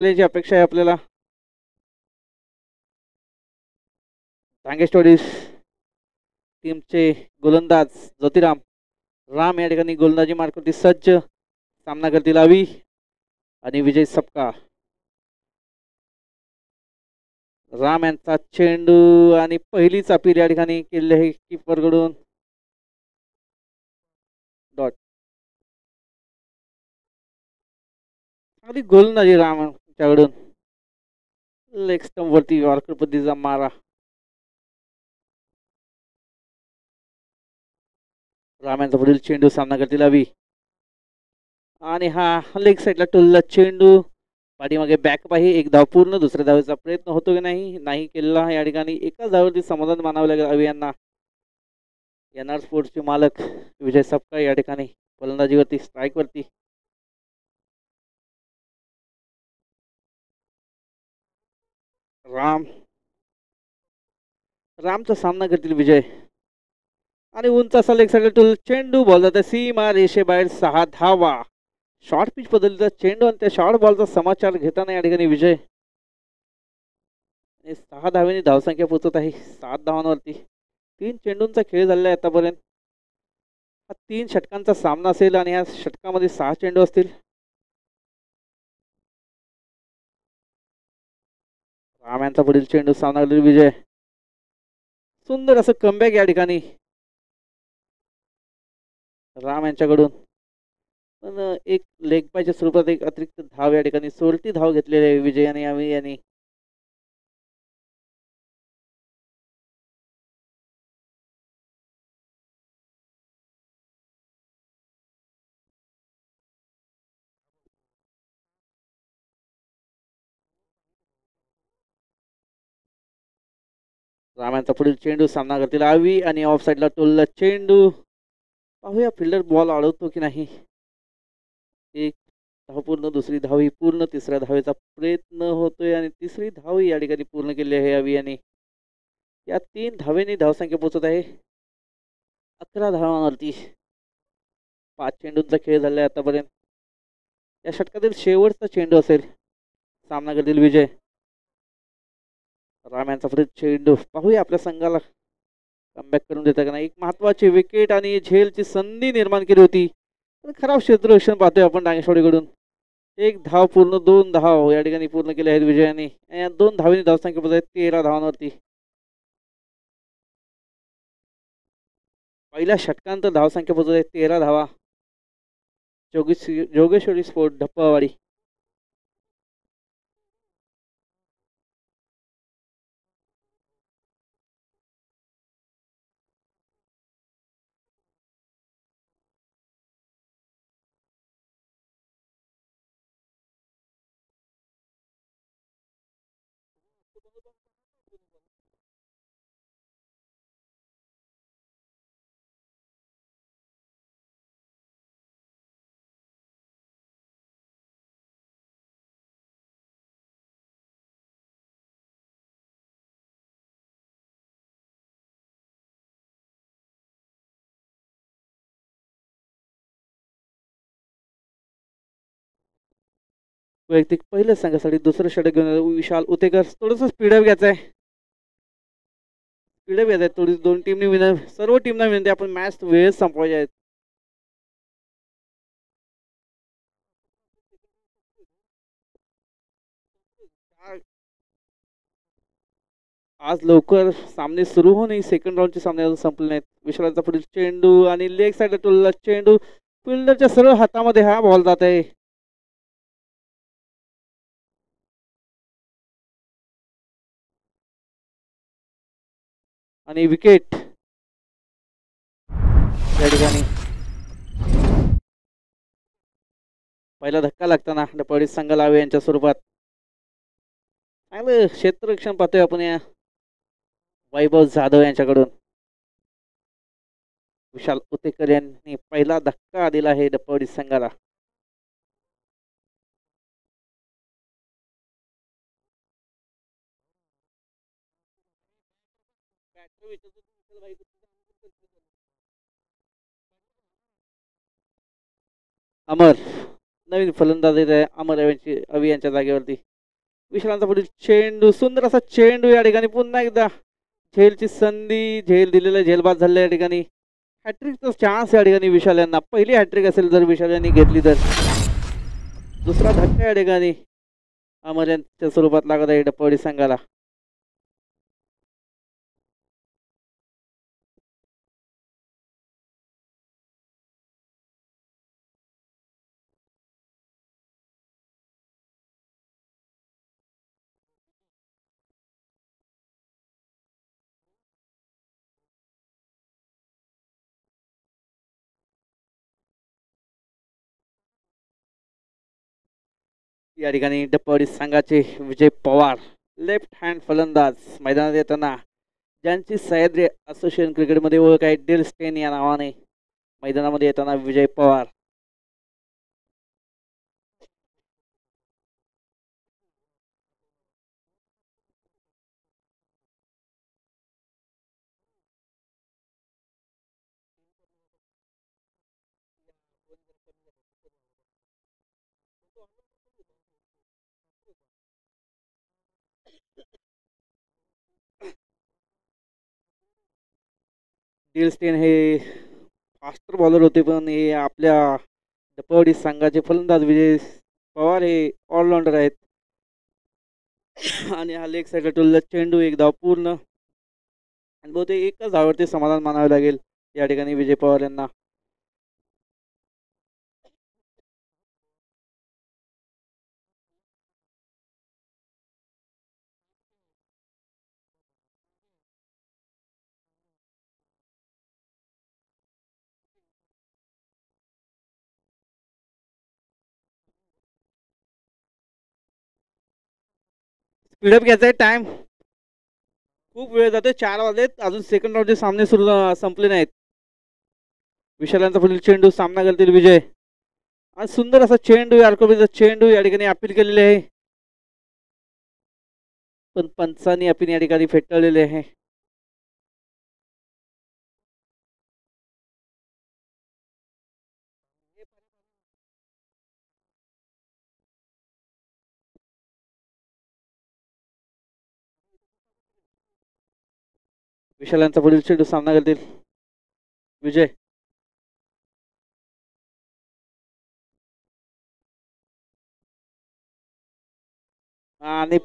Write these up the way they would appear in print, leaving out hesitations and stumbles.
ची अपेक्षा आहे आपल्याला. टांगे स्टोरीज टीमचे गोलंदाज ज्योतिराम राम या ठिकाणी गोलंदाजी मार्कवरती सज्ज. सामना करतील अवी आणि विजय सपका. राम यांचा चेंडू आणि पहिलीच अपील या ठिकाणी केले आहे कीपर कडून. डॉट. अगदी गोलंदाजी राम यांच्याकडून. लेग स्टंप वरती यॉर्कर पद्धतीचा मारा. राम यांचा पुढील चेंडू सामना करतील अवी. आणि हा लेग साईडला टोलला चेंडू. पाठीमागे बॅक आहे. एक धाव पूर्ण. दुसऱ्या धावेचा प्रयत्न होतो की नाही केलेला. या ठिकाणी एकाच धावेवरती समाधान मानावं लागेल अवी यांना. एनआर स्पोर्ट्सचे मालक विजय सपकाळ या ठिकाणी फलंदाजीवरती स्ट्राईक वरती. राम रामचा सामना करतील विजय. आणि उंच असा लेग साईडला चेंडू बॉल जाते सीमा रेषेबाहेर 6 धावा. शॉर्ट पिच पद्धतीचा चेंडू आणि त्या शॉर्ट बॉलचा समाचार घेताना या ठिकाणी विजय. 6 धावेनी धावसंख्या पोहोचत आहे 7 धावांवरती. 3 चेंडूंचा खेळ झालेला आहे आतापर्यंत. हा 3 षटकांचा सामना असेल आणि या षटकामध्ये 6 चेंडू असतील. राम यांचा पुढील चेंडू सामना विजय. सुंदर असं कमबॅक या ठिकाणी राम यांच्याकडून. पण एक लेग पायच्या स्वरूपात एक अतिरिक्त धाव या ठिकाणी सोडती धाव घेतलेली आहे विजय आणि आम्ही यांनी. राम यांचा पुढील चेंडू सामना करतील आवी आणि ऑफ साईडला टोलला चेंडू. पाहूया फिल्डर बॉल अडवतो की नाही. एक धाव पूर्ण. दुसरी धाव ही पूर्ण. तिसऱ्या धावेचा प्रयत्न होतोय आणि तिसरी धाव या ठिकाणी पूर्ण केली आहे अवी यांनी. या 3 धावेनी धावसंख्या पोहोचत आहे 11 धावांवरती. 5 चेंडूंचा खेळ झाला आहे आतापर्यंत. या षटकातील शेवटचा चेंडू असेल. सामना करतील विजय. राम यांचा पुढे चेंडू. पाहूया आपल्या संघाला कमबॅक करून देता का नाही. एक महत्वाची विकेट आणि झेलची संधी निर्माण केली होती. खराब क्षेत्ररक्षण पाहतोय आपण डांगेश्वरीकडून. एक धाव पूर्ण. 2 धाव या ठिकाणी पूर्ण केले आहेत विजयाने. 2 धावेनी धावसंख्या पोहोचत आहे 13 धावांवरती. पहिल्या षटकांत धावसंख्या पोहोचत आहे 13 धावा. जोगेश्वरी स्पोर्ट ढप्पावाडी. वैयक्तिक पहिल्या संघासाठी दुसरं षटक घेऊन विशाल उतेकर. थोडंसं स्पीडअप घ्यायचं आहे. स्पीडअप घ्यायचं आहे थोडी. 2 टीमनी सर्व टीमना विनंती आपण मॅच वेळेत संपवायचे आहेत. आज लवकर सामने सुरू होऊनही सेकंड राऊंडचे सामने अजून संपले नाहीत. विशालाचा पुढील चेंडू आणि लेग साईडला टोलला चेंडू. फिल्डरच्या सरळ हातामध्ये हा बॉल जात आहे. आणि विकेट या ठिकाणी. पहिला धक्का लागताना डपाडी संघाला हवे यांच्या स्वरूपात. चांगलं क्षेत्ररक्षण पाहतोय आपण या वैभव जाधव यांच्याकडून. विशाल उतेकर यांनी पहिला धक्का दिला आहे डपाडी संघाला. अमर नवीन फलंदाज येत आहे अमर अवी यांच्या जागेवरती. विशालांचा पुढील चेंडू, सुंदर असा चेंडू या ठिकाणी पुन्हा एकदा झेलची संधी, झेल दिलेला, झेलबाद झालेला या ठिकाणी. हॅट्रिकचा चान्स या ठिकाणी विशाल यांना, पहिली हॅट्रिक असेल जर विशाल यांनी घेतली तर. दुसरा धक्का या ठिकाणी अमर यांच्या स्वरूपात लागत आहे डप्पवाडी संघाला. या ठिकाणी डप्पवाडी संघाचे विजय पवार लेफ्ट हँड फलंदाज मैदानात येताना, ज्यांची सह्याद्री असोसिएशन क्रिकेटमध्ये ओळख आहे डेल स्टेन या नावाने, मैदानामध्ये येताना विजय पवार. डेल स्टेन हे फास्टर बॉलर होते, पण हे आपल्या डप्पवाडी संघाचे फलंदाज विजय पवार हे ऑलराऊंडर आहेत. आणि हा लेग साईडला टोलला चेंडू, एक धाव पूर्ण, आणि बहुतेक एकच धावावरती समाधान मानावे लागेल या ठिकाणी विजय पवार यांना. स्पीडअप घ्यायचा आहे, टाइम खूप वेळ जातोय, 4 वाजलेत, अजून सेकंड राऊंडचे सामने सुरू संपले नाहीत. विशालांचा पुढील चेंडू, सामना करतील विजय, आणि सुंदर असा चेंडू, यारकोबीचा चेंडू या ठिकाणी अपील केलेले आहे, पण पंचांनी अपील या ठिकाणी फेटाळलेले आहे. विशालांचा पुढील चेंडू, सामना करतील विजय. आणि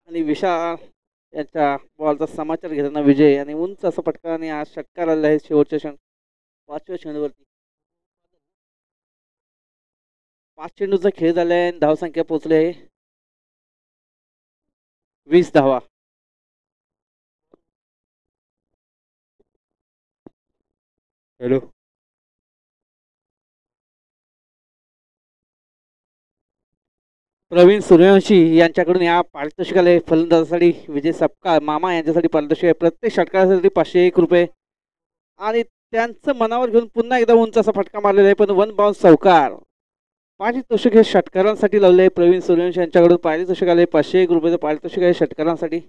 आणि विशाल याच्या बॉलचा समाचार घेताना विजय, आणि उंच असा फटका, आणि आज षटकार आलेला आहे शेवटच्या क्षण, 5व्या चेंडूवरती. 5 चेंडूचा खेळ झालाय, धावसंख्या पोहोचली आहे 20 धावा. हॅलो, प्रवीण सूर्यवंशी यांच्याकडून या पारितोषिकाला फलंदाजासाठी विजय सपकाळ मामा यांच्यासाठी पारितोषिक आहे, प्रत्येक षटकारासाठी 501 रुपये, आणि त्यांचं मनावर घेऊन पुन्हा एकदा उंच असा फटका मारलेला आहे, पण 1 बाउन्स चौकार. पारितोषिक हे षटकारांसाठी लावले आहे. प्रवीण सूर्यवंशी यांच्याकडून पारितोषिक आले 501 रुपयाचं पारितोषिक आहे षटकारांसाठी,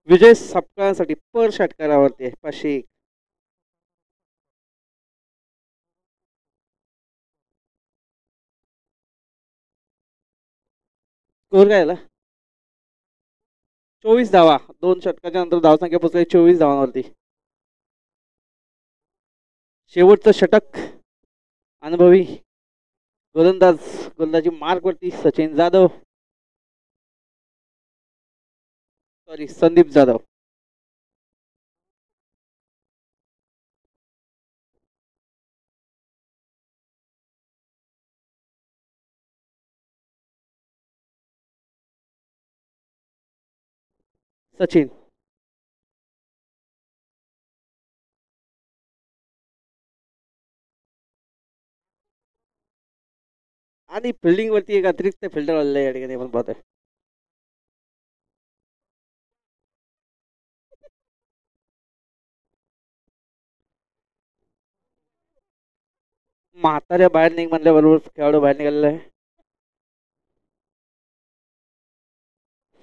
विजय सपकाळांसाठी पर षटकारावरती आहे 501. स्कोर काय झाला? 24 धावा, 2 षटकाच्या नंतर धावसंख्या पोहोचली 24 धावांवरती. शेवटचं षटक, अनुभवी गोलंदाजी मार्कवरती सचिन जाधव, सॉरी संदीप जाधव. सचिन, आणि फिल्डिंग वरती एक अतिरिक्त फिल्डर आलेला आहे या ठिकाणी आपण पाहतोय. म्हाताऱ्या बाहेर निघ म्हणल्याबरोबर खेळाडू बाहेर निघालेला आहे.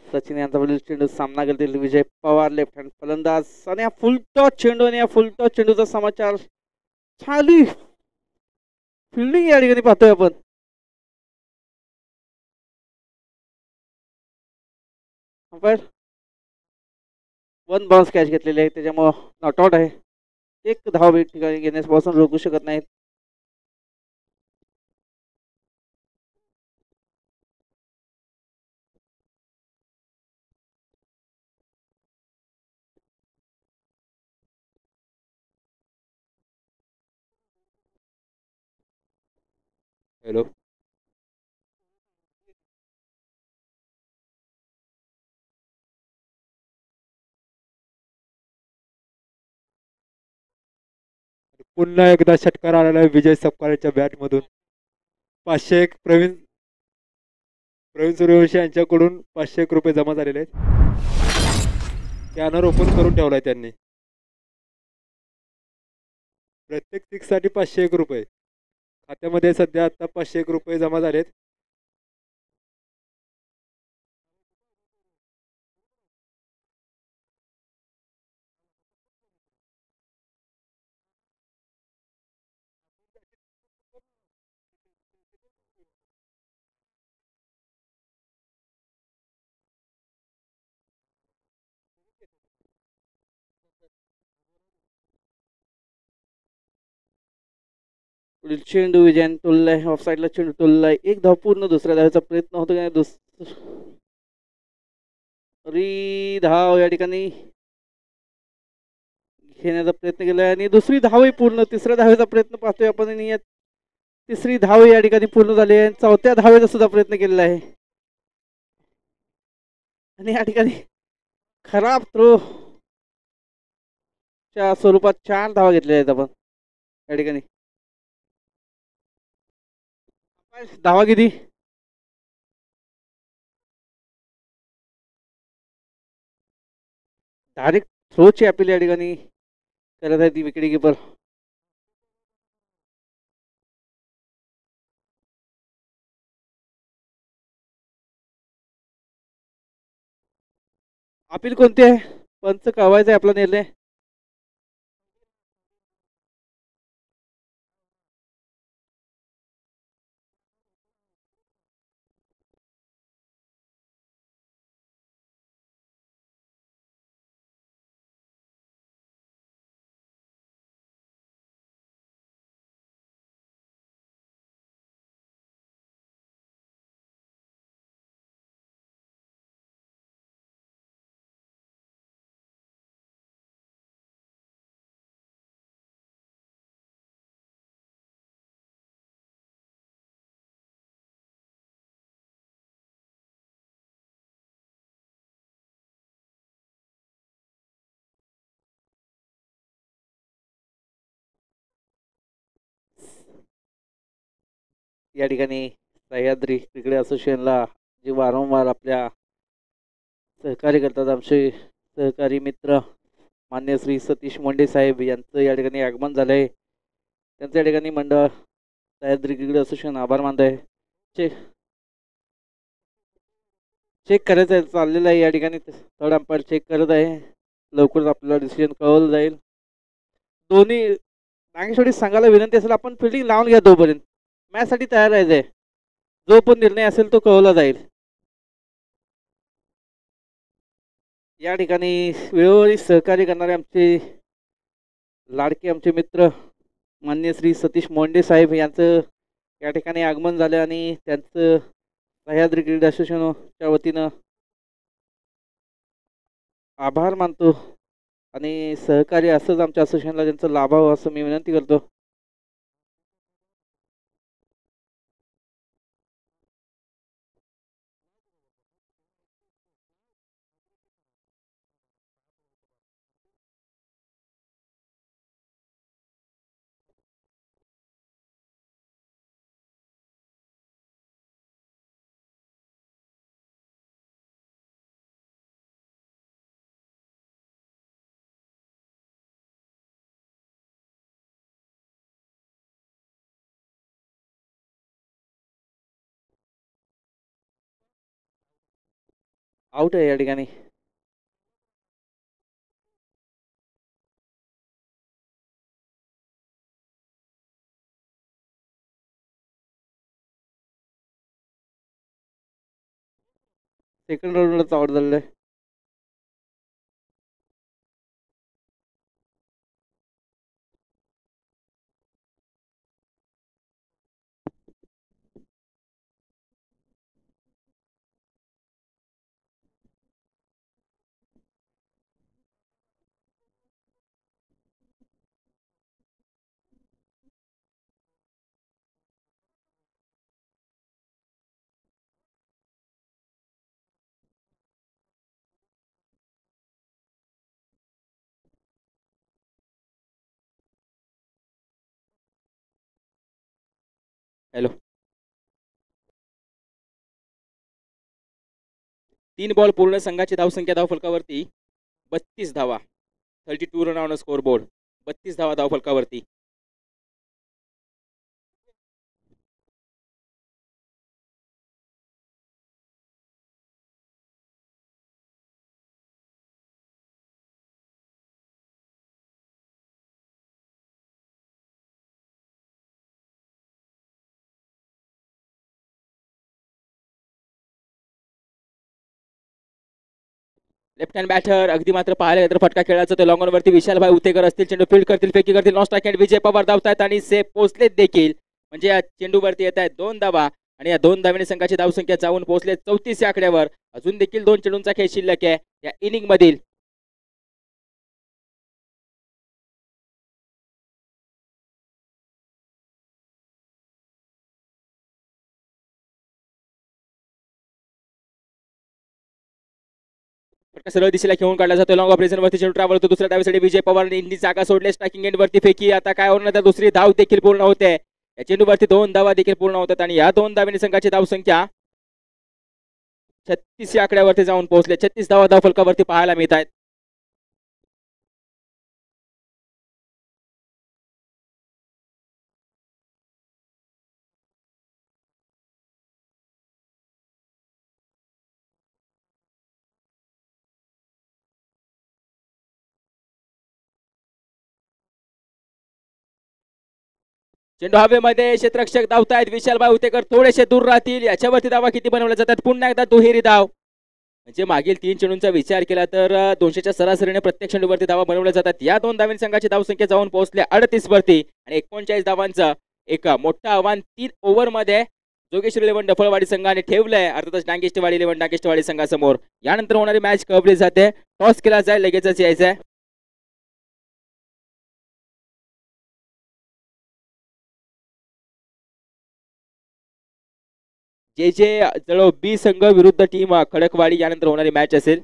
सचिन यांचा वरील चेंडू, सामना करतील विजय पवार लेफ्ट हँड फलंदाज, आणि हा फुल टॉस चेंडू, आणि या फुल टॉस चेंडूचा समाचार चालू फिल्डिंग या ठिकाणी पाहतोय आपण. अंपायर वन बाउन्स कॅच घेतलेले आहे त्याच्यामुळं नॉट आउट आहे. एक धाव एक ठिकाणी घेण्यापासून रोखू शकत नाहीत. हॅलो. पुन्हा एकदा षटकार आलेला आहे विजय सपकाळच्या बॅटमधून. 501 प्रवीण प्रवीण सूर्यवंशी यांच्याकडून 501 रुपये जमा झालेले आहेत. स्कॅनर ओपन करून ठेवलाय त्यांनी. प्रत्येक सिक्ससाठी 501 रुपये खात्यामध्ये सध्या आता 501 रुपये जमा झालेत. पुढील चेंडू विजयन टोललाय ऑफ साईडला चेंडू टोललाय. एक धाव पूर्ण दुसऱ्या धावेचा प्रयत्न होतो का दुसरी धाव या ठिकाणी घेण्याचा प्रयत्न केलाय आणि दुसरी धावही पूर्ण. तिसऱ्या धावेचा प्रयत्न पाहतोय आपण आणि या तिसरी धाव या ठिकाणी पूर्ण झाली आहे. चौथ्या धावेचा सुद्धा प्रयत्न केलेला आहे आणि या ठिकाणी खराब थ्रो च्या स्वरूपात 4 धावा घेतलेल्या आहेत आपण या ठिकाणी. धावा किती? डायरेक्ट थ्रोची अपील या ठिकाणी करत आहे ती विकेट किपर. अपील कोणती आहे? पंच कळवायचा आहे आपला निर्णय. या ठिकाणी सह्याद्री क्रिकेट असोसिएशनला जे वारंवार आपल्या सहकार्य करतात आमचे सहकारी मित्र मान्य श्री सतीश मोंडे साहेब यांचं या ठिकाणी आगमन झालं आहे. त्यांचं या ठिकाणी मंडळ सह्याद्री क्रिकेट असोसिएशन आभार मानत आहे. चेक चेक करायचं आहे चाललेलं आहे या ठिकाणी. थर्ड अंपायर चेक करत आहे. लवकरच आपल्याला डिसिजन कळवलं जाईल. दोन्ही नागेशवाडी संघाला विनंती असेल आपण फिल्डिंग लावून घ्या तोपर्यंत. मॅचसाठी तयार राहायचंय. जो पण निर्णय असेल तो कळवला जाईल. या ठिकाणी वेळोवेळी सहकार्य करणारे आमचे लाडके आमचे मित्र मान्य श्री सतीश मोंडे साहेब यांचं या ठिकाणी आगमन झालं आणि त्यांचं सह्याद्री क्रीडा असोसिएशनच्या वतीनं आभार मानतो आणि सहकार्य असंच आमच्या असोसिएशनला त्यांचं लाभावं असं मी विनंती करतो. आउट आहे या ठिकाणी. सेकंड राऊंडलाच आउट झालेलं आहे. हॅलो. 3 बॉल पूर्ण संघाची धावसंख्या धावफलकावरती 32 धावा. 32 रन ऑन स्कोर बोर्ड. 32 धावा धावफलकावरती. लेफ्ट हँड बॅटर अगदी मात्र पाहायला गेलं तर फटका खेळायचा ते लॉंग वरती विशालभाई उतेकर असतील. चेंडू फील्ड करतील, फेकी करतील, non strike hand Vijay Pawar धावतायत आणि सेफ पोहोचलेत देखील. म्हणजे या चेंडूवरती येत आहेत 2 धावा आणि या 2 धावेने संघाची धावसंख्या जाऊन पोहोचले 34 या आकड्यावर. अजून देखील 2 चेंडूंचा खेळ शिल्लक आहे या इनिंग मधील. फटका सरळ दिशेला घेऊन काढला जातो. लॉंग ऑपरेशन वरती चेंडू ट्रॅव्हल होतो दुसऱ्या धावेसाठी विजय पवार यांनी जागा सोडले. स्ट्रायकिंग एंड वरती फेकी. आता काय होणार तर दुसरी धाव देखील पूर्ण होते. या चेंडूवरती 2 धावा देखील पूर्ण होतात आणि या 2 धावेने संघाची धावसंख्या 36 या आकड्यावरती जाऊन पोहोचले. 36 धावा धावफलकावरती पाहायला मिळत आहेत. चेंडू हवेमध्ये क्षेत्ररक्षक धावतायत. विशालभाई उतेकर थोडेसे दूर राहतील. याच्यावरती धावा किती बनवल्या जातात. पुन्हा एकदा दुहेरी धाव. म्हणजे मागील 3 चेंडूंचा विचार केला तर 200च्या सरासरीने प्रत्येक चेंडूवरती धावा बनवल्या जातात. या 2 धावांनी संघाची धावसंख्या जाऊन पोहोचले 38 वरती आणि 39 धावांचं एक मोठं आव्हान 3 ओव्हरमध्ये जोगेश्वरी इलेव्हन डफळवाडी संघाने ठेवलंय. अर्थातच डांगेष्टवाडी इलेव्हन डांगेष्टवाडी संघासमोर. यानंतर होणारी मॅच कव्हरेज जाते. टॉस केला जाईल, लगेचच यायचंय. जे जे जळो बी संघ विरुद्ध टीम खडकवाडी यानंतर होणारी मॅच असेल.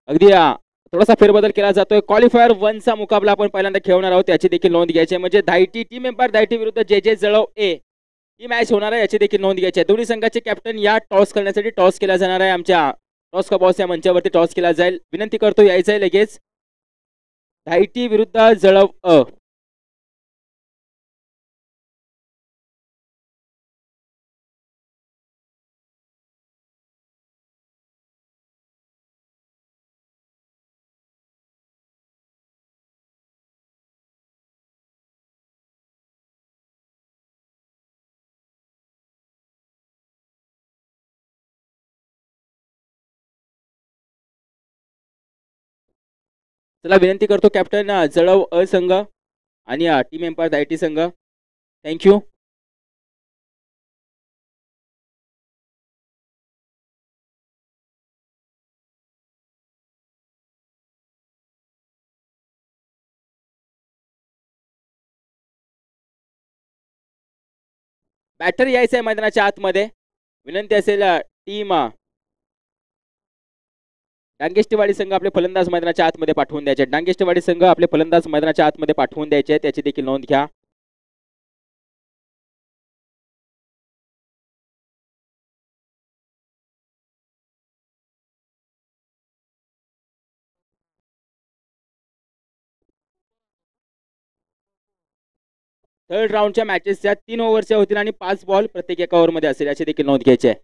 अगदी थोडासा फेरबदल केला जातोय. क्वालिफायर 1 चा मुकाबला आपण पहिल्यांदा खेळणार आहोत. याची देखील नोंद घ्यायची आहे. म्हणजे धायटी टीम एम्पायर धायटी विरुद्ध जे जे जळव ए ही मॅच होणार आहे. याची देखील नोंद घ्यायची आहे. दोन्ही संघाचे कॅप्टन या टॉस करण्यासाठी टॉस केला जाणार आहे. आमच्या टॉस का बॉस या मंचावरती टॉस केला जाईल. विनंती करतो यायचं आहे लगेच. धायटी विरुद्ध जळव अ. चला विनंती करतो कॅप्टन जळव अ संघ आणि टीम एम्पायर धायटी संघ. थँक्यू. बॅटर यायचं आहे मैदानाच्या आतमध्ये. विनंती असेल टीम डांगेष्टेवाडी संघ आपले फलंदाज मैदानाच्या आतमध्ये पाठवून द्यायचे. डांगेष्टेवाडी संघ आपले फलंदाज मैदानाच्या आतमध्ये पाठवून द्यायचे, त्याची देखील नोंद घ्या. थर्ड राऊंडच्या मॅचेसच्या 3 ओव्हरच्या होतील आणि 5 बॉल प्रत्येक एका ओव्हरमध्ये असेल, याची देखील नोंद घ्यायची आहे.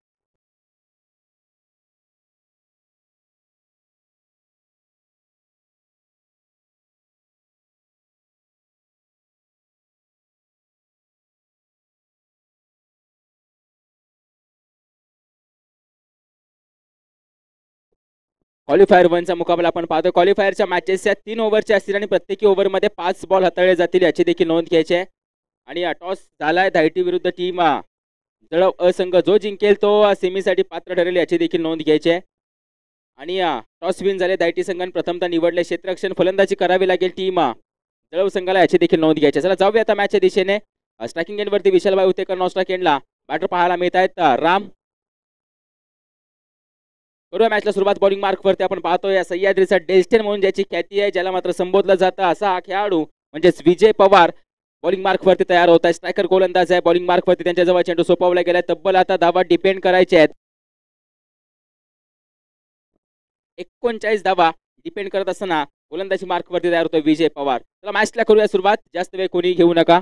क्वालिफायर 1चा मुकाबला आपण पाहतोय. क्वालिफायरच्या मॅचेसच्या 3 ओव्हरच्या असतील आणि प्रत्येकी ओव्हरमध्ये 5 बॉल हाताळले जातील, याची देखील नोंद घ्यायची आहे. आणि टॉस झालाय धायटी विरुद्ध टीम जळव असंघ. जो जिंकेल तो सेमीसाठी पात्र ठरेल, याची देखील नोंद घ्यायची आहे. आणि टॉस विन झाले धायटी संघाने प्रथमतः निवडले क्षेत्ररक्षण फलंदाजी करावी लागेल टीम जळव संघाला, याची देखील नोंद घ्यायची. चला जाऊया आता मॅचच्या दिशेने. स्ट्रायकिंग एंडवरती विशालभाई उतेकर, नॉन स्ट्राइक एंडला बॅटर पाहायला मिळत आहेत राम. करूया मॅचला सुरुवात. बॉलिंग मार्कवरती आपण पाहतोय सह्याद्रीचा डेस्टिन म्हणून ज्याची ख्याती आहे, ज्याला मात्र संबोधलं जातं, असा हा खेळाडू म्हणजेच विजय पवार बॉलिंग मार्कवरती तयार होत आहे. स्ट्रायकर गोलंदाज आहे. बॉलिंग मार्कवरती त्यांच्या जवळ चेंडू सोपवला गेलाय. तब्बल आता धावा डिपेंड करायचे आहेत. 39 धावा डिपेंड करत असताना गोलंदाजी मार्कवरती तयार होतोय विजय पवार. चला मॅचला करूया सुरुवात. जास्त वेळ कोणी घेऊ नका.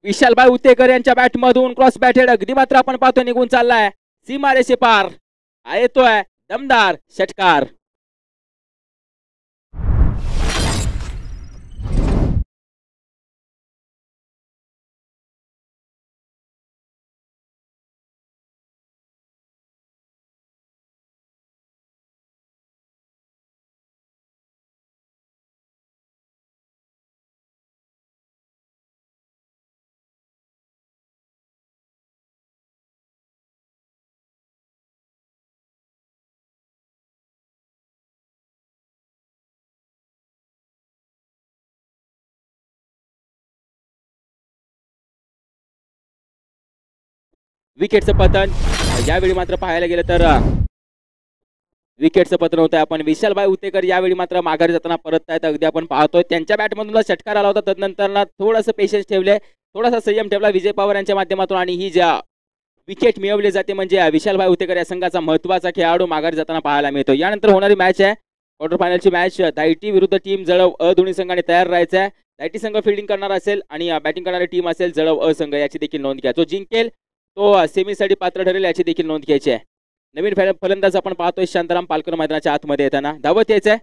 विशालभाई उतेकर यांच्या बॅटमधून क्रॉस बॅटेड अगदी मात्र आपण पाहतोय निघून चाललाय सीमारेषे पार. येतोय दमदार षटकार. विकेटचं पतन यावेळी मात्र पाहायला गेलं तर विकेटचं पतन होतं. आपण विशालभाई उतेकर यावेळी मात्र माघारी जाताना परत आहेत. अगदी आपण पाहतोय त्यांच्या बॅटमधून षटकार आला होता. तदनंतर थोडंसं पेशन्स ठेवले, थोडासा संयम ठेवला विजय पवार यांच्या माध्यमातून आणि ही ज्या विकेट मिळवली जाते म्हणजे विशालभाई उतेकर या संघाचा महत्त्वाचा खेळाडू माघारी जाताना पाहायला मिळतो. यानंतर होणारी मॅच आहे क्वार्टर फायनलची मॅच. धायटी विरुद्ध टीम जळव अ. दोन्ही संघाने तयार राहायचं आहे. धायटी संघ फिल्डिंग करणार असेल आणि बॅटिंग करणारी टीम असेल जळव अ संघ, याची देखील नोंद घ्या. जो जिंकेल तो सेमीसाठी पात्र ठरेल, याची देखील नोंद घ्यायची आहे. नवीन फलंदाज आपण पाहतोय शांताराम पालकर मैदानाच्या आतमध्ये येताना. धावत यायचंय.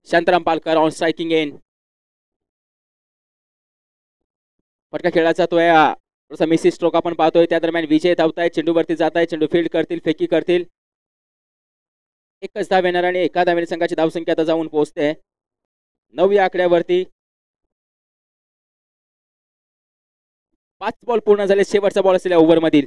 Shantaram Palkar on striking end. फटका खेळला जातोय. थोडासा मिसी स्ट्रोक आपण पाहतोय. त्या दरम्यान विजय धावताय, चेंडूवरती जात आहे, चेंडू फील्ड करतील, फेकी करतील. एकच धाव येणार आणि एका धावेने संघाची धावसंख्या आता जाऊन पोहोचते 9 या आकड्यावरती. 5 बॉल पूर्ण झाले. शेवटचा बॉल असलेल्या ओव्हर मधील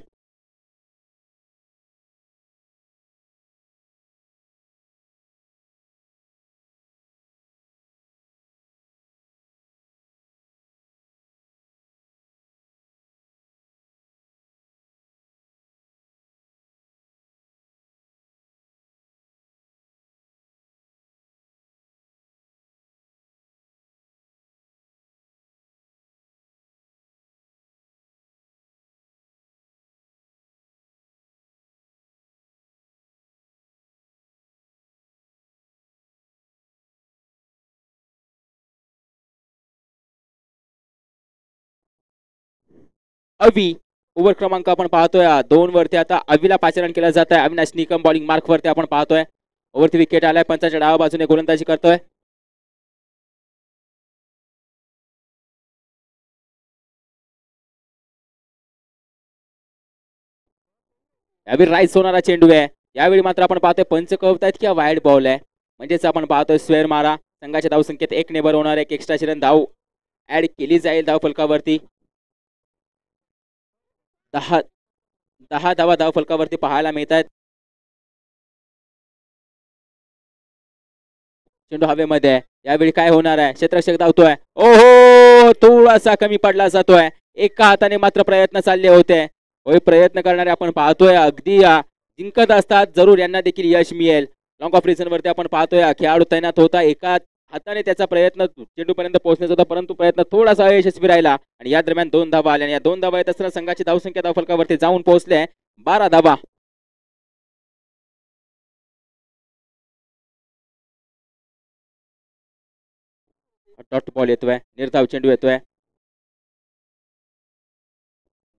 अवी. ओव्हर क्रमांक आपण पाहतोय 2 वरती आता अवीला पाचारण केलं जात आहे. अविनाश निकम बॉलिंग मार्क वरती आपण पाहतोय. ओव्हरती विकेट आलाय. पंचाच्या डाव्या बाजूने गोलंदाजी करतोय. यावेळी राईस होणारा चेंडू आहे. यावेळी मात्र आपण पाहतोय पंच कळवतायत किंवा वाईड बॉल आहे. म्हणजेच आपण पाहतोय स्क्वेअर मारा. संघाच्या धावसंख्येत 1 ने भर होणार. एक एक्स्ट्रा रन धाव ऍड केली जाईल धाव फलकावरती. 10 धावा धाव फलकावरती पाहायला मिळत आहेत. चेंडू हवेमध्ये आहे. यावेळी काय होणार आहे. क्षेत्ररक्षक धावतोय. ओहो थोडासा कमी पडला जातोय. एका हाताने मात्र प्रयत्न चालले होते. होय प्रयत्न करणारे आपण पाहतोय अगदी जिंकत असतात. जरूर यांना देखील यश मिळेल. लॉंग ऑफ रिझन वरती आपण पाहतोय खेळाडू तैनात होता. एका हाताने त्याचा प्रयत्न चेंडू पर्यंत पोहोचण्याचा होता परंतु प्रयत्न थोडासा अयशस्वी राहिला आणि या दरम्यान 2 धावा आल्या. आणि या 2 धावा येत असताना संघाची धावसंख्या धाव फलकावरती जाऊन पोहोचले 12 धावा. डॉट बॉल येतोय. निर्धाव चेंडू येतोय.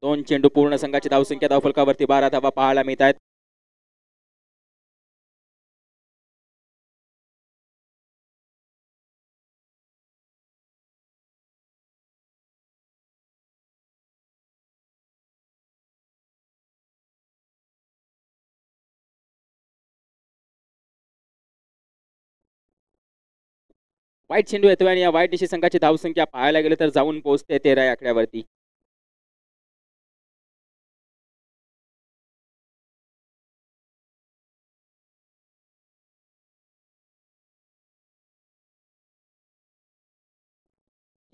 2 चेंडू पूर्ण संघाची धावसंख्या धाव फलकावरती 12 धावा पाहायला मिळत आहेत. वाईट चेंडू येतोय आणि या वाईट दिशे संघाची धावसंख्या पाहायला गेले तर जाऊन पोहोचते 13 या आकड्यावरती.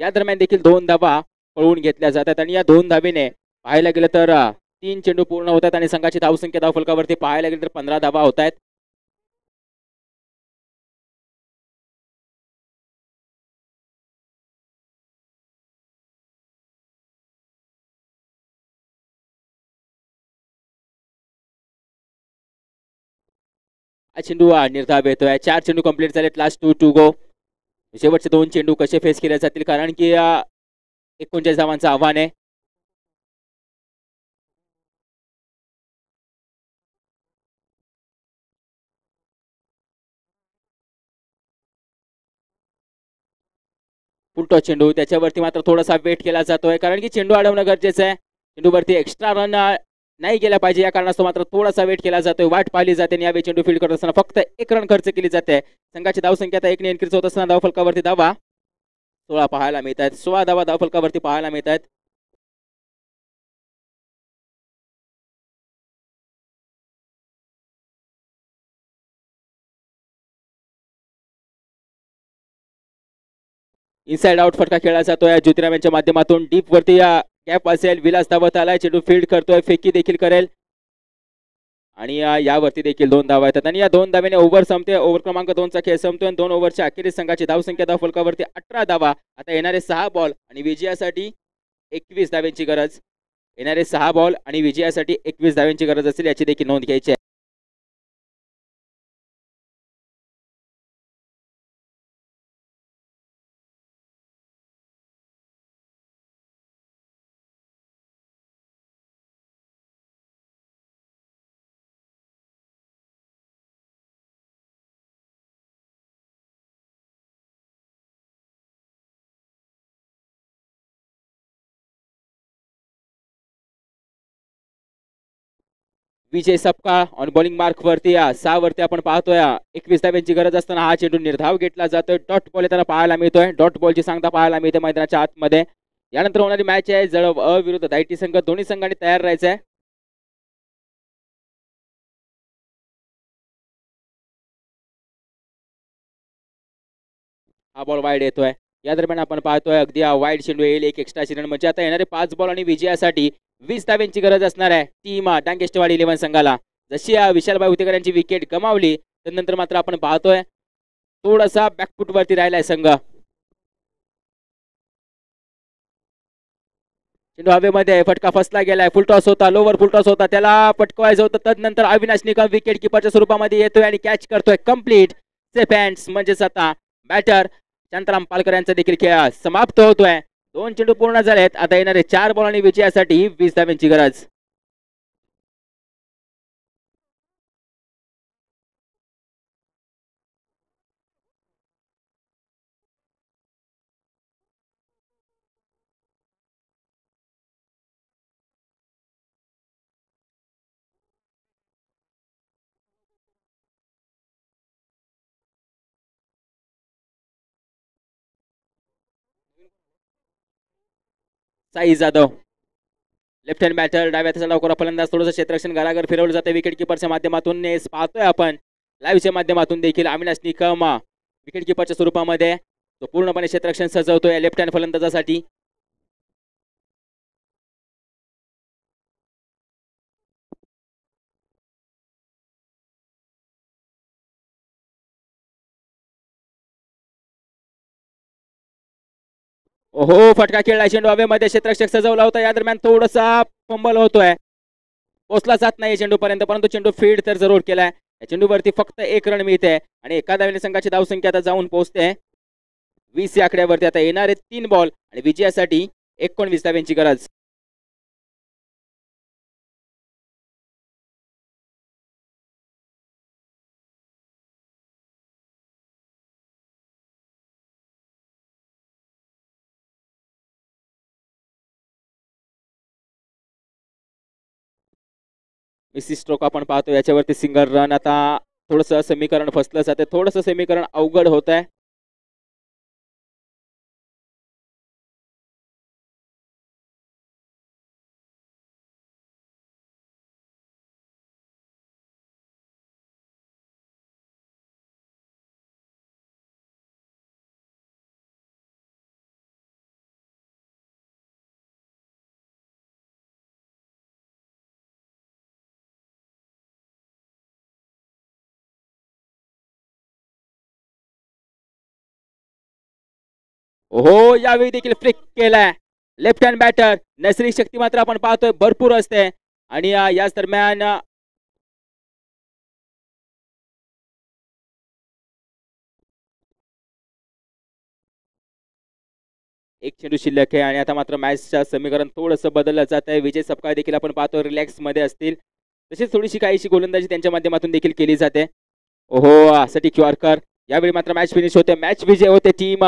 या दरम्यान देखील 2 धावा पळवून घेतल्या जातात आणि या 2 धावेने पाहायला गेलं तर 3 चेंडू पूर्ण होतात आणि संघाची धावसंख्या धाव फलकावरती पाहायला गेलं तर 15 धावा होत आहेत. चेंडू निर्धाव येतोय. 4 चेंडू कंप्लीट झालेत. Last 2 to go. शेवटचे 2 चेंडू कसे फेस केले जातील कारण की 39 धावांचं आव्हान आहे. फुलटॉस चेंडू त्याच्यावरती मात्र थोडासा वेट केला जातोय कारण की चेंडू अडवणं गरजेचं आहे. चेंडूवरती एक्स्ट्रा रन नाही गेला पाहिजे या कारणास्तव मात्र थोडासा वेट केला जातोय. वाट पाहिली जाते आणि यावेळी चेंडू फील्ड करत असताना फक्त 1 रन खर्च केली जाते. संघाची धावसंख्या आता 1 ने इन्क्रीज होत असताना धाव फलकावरती धावा 16 पाहायला मिळत आहेत. 16 धावा धाव फलकावरती पाहायला मिळत आहेत. इनसाइड आउट फटका खेळला जातोय ज्योतिराम यांच्या माध्यमातून. डीप वरती गॅप असेल. विलास धावत आलाय. चेंडू फील्ड करतोय. फेकी देखील करेल आणि यावरती देखील 2 धावा येतात आणि या 2 धावेने ओव्हर संपते. ओव्हर क्रमांक 2 चा खेळ संपतोय. 2 ओव्हरच्या अखेरीस संघाची धावसंख्या धाव फलकावरती 18 धावा. आता येणारे 6 बॉल आणि विजयासाठी 21 धाव्यांची गरज. येणारे 6 बॉल आणि विजयासाठी 21 धाव्यांची गरज असेल याची देखील नोंद घ्यायची आहे. विजय सपकाळ ऑन बॉलिंग मार्क वरती 6 वरती आपण पाहतोय 21 धाव्यांची गरज असताना हा चेंडू निर्धाव घेतला जातोय. डॉट बॉल येताना पाहायला मिळतोय. डॉट बॉलची सांगता पाहायला मिळते मैदानाच्या आतमध्ये. यानंतर होणारी मॅच आहे जळव विरुद्ध दायटी संघ. दोन्ही संघांनी तयार राहायचं आहे. हा बॉल वाईड येतोय. या दरम्यान आपण पाहतोय अगदी वाईड चेंडू येईल. एक एक्स्ट्रा रन म्हणजे आता येणारे 5 बॉल आणि विजयासाठी 20 धाव्यांची गरज असणार आहे टीम डांगेष्टवाडी 11 संघाला. जशी विशालभाई उतेकर यांची विकेट गमावली त्यानंतर मात्र आपण पाहतोय थोडासा बॅकफुट वरती राहिलाय संघ. चेंडू हवेमध्ये फटका फसला गेलाय. फुलटॉस होता. लोवर फुलटॉस होता. त्याला पटकवायचं होतं. तदनंतर अविनाश निकम विकेट किपरच्या स्वरूपामध्ये येतोय आणि कॅच करतोय कम्प्लीट. सेफ हँड्स म्हणजेच आता बॅटर शांताराम पालकर यांचा देखील खेळ समाप्त होतोय. 2 चेंडू पूर्ण झालेत. आता येणारे 4 बॉल आणि विजयासाठी 20 धावांची गरज. Sai Jadhav left hand batter, डाव्या हाताचा लवकर फलंदाज, थोडंसं क्षेत्ररक्षण घराघर फिरवलं जातं विकेट किपरच्या माध्यमातून. नेस पाहतोय आपण लाईव्हच्या माध्यमातून देखील. अविनाश निकम विकेट किपरच्या स्वरूपामध्ये तो पूर्णपणे क्षेत्ररक्षण सजवतोय लेफ्ट हँड फलंदाजासाठी. ओहो, फटका खेळला चेंडू हवेमध्ये, क्षेत्ररक्षक सजवला होता. या दरम्यान थोडासा फंबल होतोय, पोचला जात नाही चेंडूपर्यंत, परंतु चेंडू फीड तर जरूर केलाय. या चेंडूवरती फक्त 1 रन मिळते आणि एका धावेने संघाची धावसंख्या आता जाऊन पोहोचते 20 या आकड्यावरती. आता येणारे 3 बॉल आणि विजयासाठी 19 धावांची गरज. मिसी स्ट्रोक आपण पाहतो, याच्यावरती सिंगल रन. आता थोडंसं समीकरण फसलं जाते, थोडंसं समीकरण अवघड होत आहे. ओहो, यावेळी देखील फ्लिक केलाय लेफ्ट हँड बॅटर. नैसर्गिक शक्ती मात्र आपण पाहतोय भरपूर असते आणि याच दरम्यान एक चेंडू शिल्लक आहे आणि आता मात्र मॅचचं समीकरण थोडंसं बदललं जात आहे. विजय सपकाळ देखील आपण पाहतो रिलॅक्स मध्ये असतील, तसेच थोडीशी काहीशी गोलंदाजी त्यांच्या माध्यमातून देखील केली जाते. ओहो, सटीक यॉर्कर. यावेळी मात्र मॅच फिनिश होते, मॅच विजय होते टीम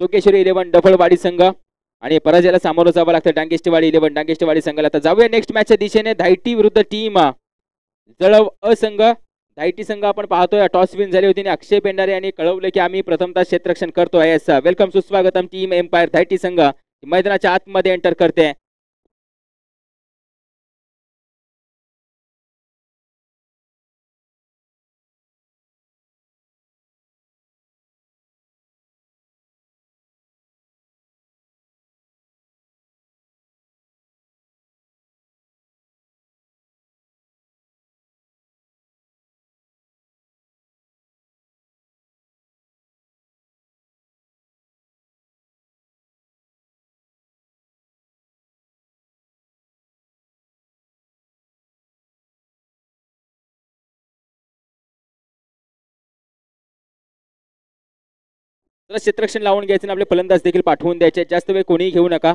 चोकेश्वरी 11 डफळवाडी संघ आणि पराजयाला सामोरं जावं लागतं डांगेष्टीवाडी 11 डांगेष्टीवाडी संघाला. आता जाऊया नेक्स्ट मॅचच्या दिशेने. धायटी विरुद्ध टीम जळव असंघ. धायटी संघ आपण पाहतोय टॉस विन झाली होती आणि अक्षय पेंडारे यांनी कळवलं की आम्ही प्रथमतः क्षेत्ररक्षण करतोय. वेलकम, सुस्वागतम टीम एम्पायर. धायटी संघ मैदानाच्या आतमध्ये एंटर करते. क्षेत्ररक्षण लावून घ्यायचं आणि आपले फलंदाज देखील पाठवून द्यायचे. जास्त वेळ कोणीही घेऊ नका.